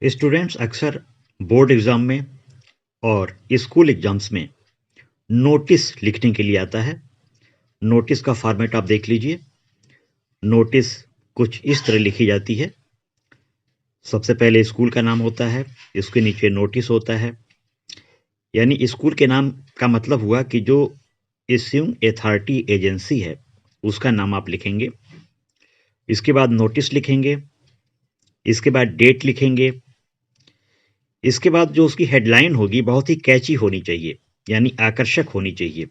Students अक्सर board exam में और स्कूल एग्जाम्स में नोटिस लिखने के लिए आता है। नोटिस का फॉर्मेट आप देख लीजिए। नोटिस कुछ इस तरह लिखी जाती है। सबसे पहले स्कूल का नाम होता है, इसके नीचे नोटिस होता है। यानी स्कूल के नाम का मतलब हुआ कि जो इश्यूइंग अथॉरिटी एजेंसी है उसका नाम आप लिखेंगे। इसके बाद नोटिस लिखेंगे, इसके बाद डेट लिखेंगे। इसके बाद जो उसकी हेडलाइन होगी बहुत ही कैची होनी चाहिए, यानी आकर्षक होनी चाहिए।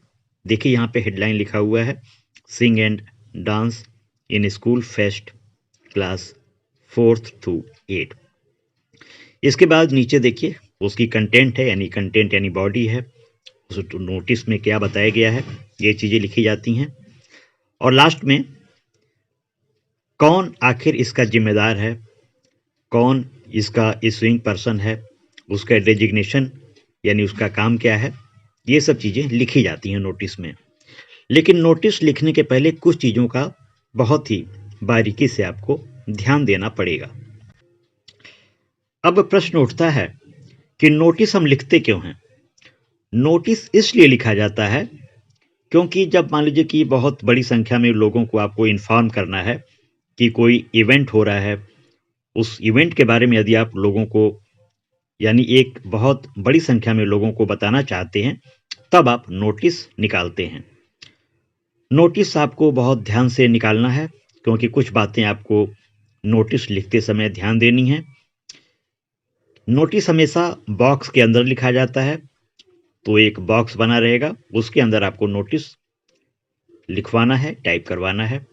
देखिए यहाँ पे हेडलाइन लिखा हुआ है, sing and dance in school fest class 4th to 8। इसके बाद नीचे देखिए उसकी कंटेंट है, यानी कंटेंट यानी बॉडी है, उस नोटिस में क्या बताया गया है, ये चीज़ें लिखी जाती हैं। और लास्ट में कौन आखिर इसका जिम्मेदार है, कौन इसका इशूइंग पर्सन है, उसका डेजिग्नेशन यानी उसका काम क्या है, ये सब चीज़ें लिखी जाती हैं नोटिस में। लेकिन नोटिस लिखने के पहले कुछ चीज़ों का बहुत ही बारीकी से आपको ध्यान देना पड़ेगा। अब प्रश्न उठता है कि नोटिस हम लिखते क्यों हैं? नोटिस इसलिए लिखा जाता है क्योंकि जब मान लीजिए कि बहुत बड़ी संख्या में लोगों को आपको इन्फॉर्म करना है कि कोई इवेंट हो रहा है, उस इवेंट के बारे में यदि आप लोगों को यानी एक बहुत बड़ी संख्या में लोगों को बताना चाहते हैं, तब आप नोटिस निकालते हैं। नोटिस आपको बहुत ध्यान से निकालना है क्योंकि कुछ बातें आपको नोटिस लिखते समय ध्यान देनी है। नोटिस हमेशा बॉक्स के अंदर लिखा जाता है, तो एक बॉक्स बना रहेगा, उसके अंदर आपको नोटिस लिखवाना है, टाइप करवाना है।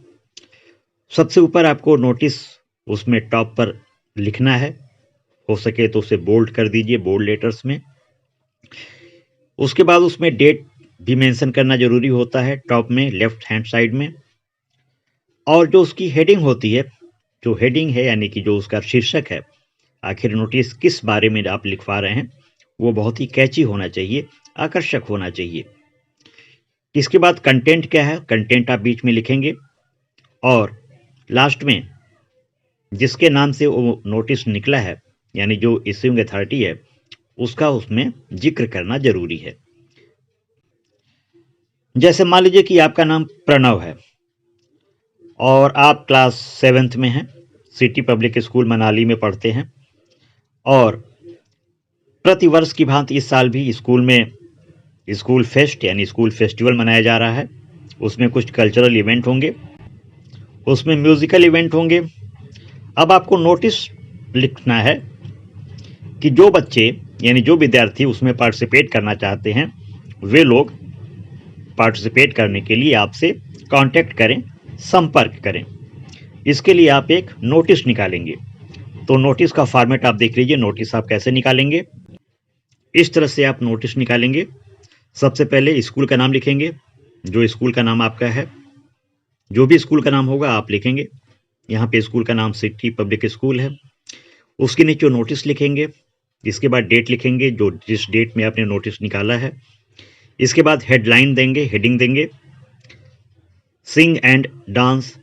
सबसे ऊपर आपको नोटिस उसमें टॉप पर लिखना है, हो सके तो उसे बोल्ड कर दीजिए, बोल्ड लेटर्स में। उसके बाद उसमें डेट भी मेंशन करना जरूरी होता है, टॉप में लेफ्ट हैंड साइड में। और जो उसकी हेडिंग होती है, जो हेडिंग है यानी कि जो उसका शीर्षक है, आखिर नोटिस किस बारे में आप लिखवा रहे हैं, वो बहुत ही कैची होना चाहिए, आकर्षक होना चाहिए। इसके बाद कंटेंट क्या है, कंटेंट आप बीच में लिखेंगे। और लास्ट में जिसके नाम से वो नोटिस निकला है, यानी जो इश्यूइंग अथॉरिटी है, उसका उसमें जिक्र करना जरूरी है। जैसे मान लीजिए कि आपका नाम प्रणव है और आप क्लास 7th में हैं, सिटी पब्लिक स्कूल मनाली में पढ़ते हैं, और प्रतिवर्ष की भांति इस साल भी स्कूल में स्कूल फेस्ट यानी स्कूल फेस्टिवल मनाया जा रहा है। उसमें कुछ कल्चरल इवेंट होंगे, उसमें म्यूजिकल इवेंट होंगे। अब आपको नोटिस लिखना है कि जो बच्चे यानी जो विद्यार्थी उसमें पार्टिसिपेट करना चाहते हैं, वे लोग पार्टिसिपेट करने के लिए आपसे कांटेक्ट करें, संपर्क करें। इसके लिए आप एक नोटिस निकालेंगे। तो नोटिस का फॉर्मेट आप देख लीजिए, नोटिस आप कैसे निकालेंगे। इस तरह से आप नोटिस निकालेंगे। सबसे पहले स्कूल का नाम लिखेंगे, जो स्कूल का नाम आपका है, जो भी स्कूल का नाम होगा आप लिखेंगे। यहाँ पे स्कूल का नाम सिटी पब्लिक स्कूल है। उसके नीचे नोटिस लिखेंगे। इसके बाद डेट लिखेंगे, जो जिस डेट में आपने नोटिस निकाला है। इसके बाद हेडलाइन देंगे, हेडिंग देंगे, sing and dance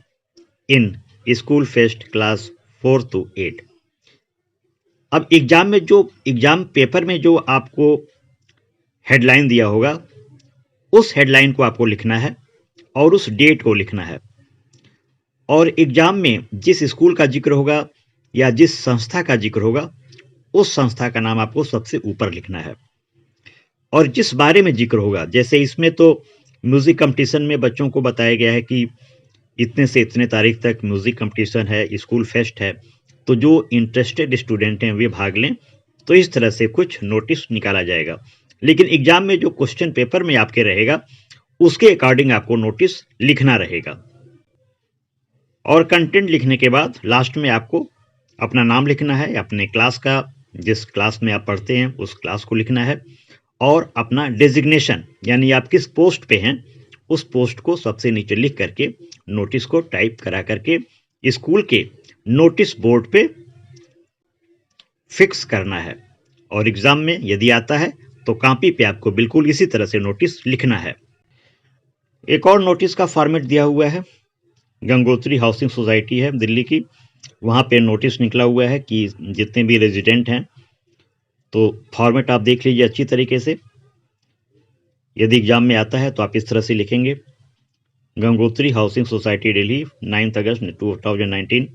in school fest class 4 to 8। अब एग्जाम में जो एग्जाम पेपर में जो आपको हेडलाइन दिया होगा, उस हेडलाइन को आपको लिखना है और उस डेट को लिखना है। और एग्जाम में जिस स्कूल का जिक्र होगा या जिस संस्था का जिक्र होगा, उस संस्था का नाम आपको सबसे ऊपर लिखना है। और जिस बारे में जिक्र होगा, जैसे इसमें तो म्यूजिक कंपटीशन में बच्चों को बताया गया है कि इतने से इतने तारीख तक म्यूजिक कंपटीशन है, स्कूल फेस्ट है, तो जो इंटरेस्टेड स्टूडेंट हैं वे भाग लें। तो इस तरह से कुछ नोटिस निकाला जाएगा। लेकिन एग्जाम में जो क्वेश्चन पेपर में आपके रहेगा, उसके अकॉर्डिंग आपको नोटिस लिखना रहेगा। और कंटेंट लिखने के बाद लास्ट में आपको अपना नाम लिखना है, अपने क्लास का, जिस क्लास में आप पढ़ते हैं उस क्लास को लिखना है, और अपना डेजिग्नेशन यानी आप किस पोस्ट पे हैं, उस पोस्ट को सबसे नीचे लिख करके नोटिस को टाइप करा करके स्कूल के नोटिस बोर्ड पे फिक्स करना है। और एग्जाम में यदि आता है तो कॉपी पे आपको बिल्कुल इसी तरह से नोटिस लिखना है। एक और नोटिस का फॉर्मेट दिया हुआ है, गंगोत्री हाउसिंग सोसाइटी है दिल्ली की, वहाँ पे नोटिस निकला हुआ है कि जितने भी रेजिडेंट हैं, तो फॉर्मेट आप देख लीजिए अच्छी तरीके से। यदि एग्जाम में आता है तो आप इस तरह से लिखेंगे, गंगोत्री हाउसिंग सोसाइटी दिल्ली 9 अगस्त 2019।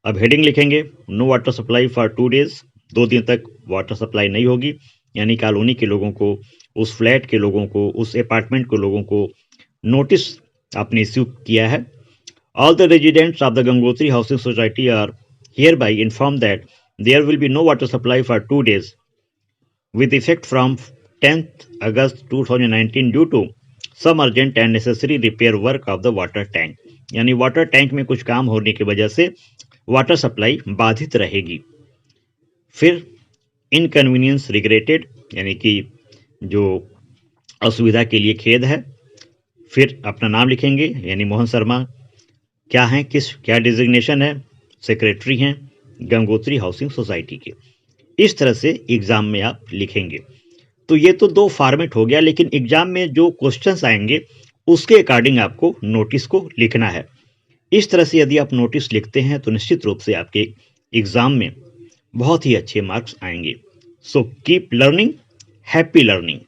अब हेडिंग लिखेंगे, no water supply for 2 days, 2 दिन तक वाटर सप्लाई नहीं होगी, यानी कॉलोनी के लोगों को, उस फ्लैट के लोगों को, उस अपार्टमेंट के लोगों को नोटिस आपने इश्यू किया है। All the residents of the Gangotri housing society are hereby inform that there will be no water supply for 2 days with effect from 10th August 2019 due to some urgent and necessary repair work of the water tank। यानी water tank में कुछ काम होने की वजह से water supply बाधित रहेगी। फिर इनकन्वीनियंस रिग्रेटेड, यानी कि जो असुविधा के लिए खेद है। फिर अपना नाम लिखेंगे, यानी मोहन शर्मा क्या हैं, क्या डिजिग्नेशन है, सेक्रेटरी हैं गंगोत्री हाउसिंग सोसाइटी के। इस तरह से एग्जाम में आप लिखेंगे। तो ये तो 2 फॉर्मेट हो गया, लेकिन एग्जाम में जो क्वेश्चंस आएंगे उसके अकॉर्डिंग आपको नोटिस को लिखना है। इस तरह से यदि आप नोटिस लिखते हैं तो निश्चित रूप से आपके एग्जाम में बहुत ही अच्छे मार्क्स आएंगे। So keep learning, happy learning.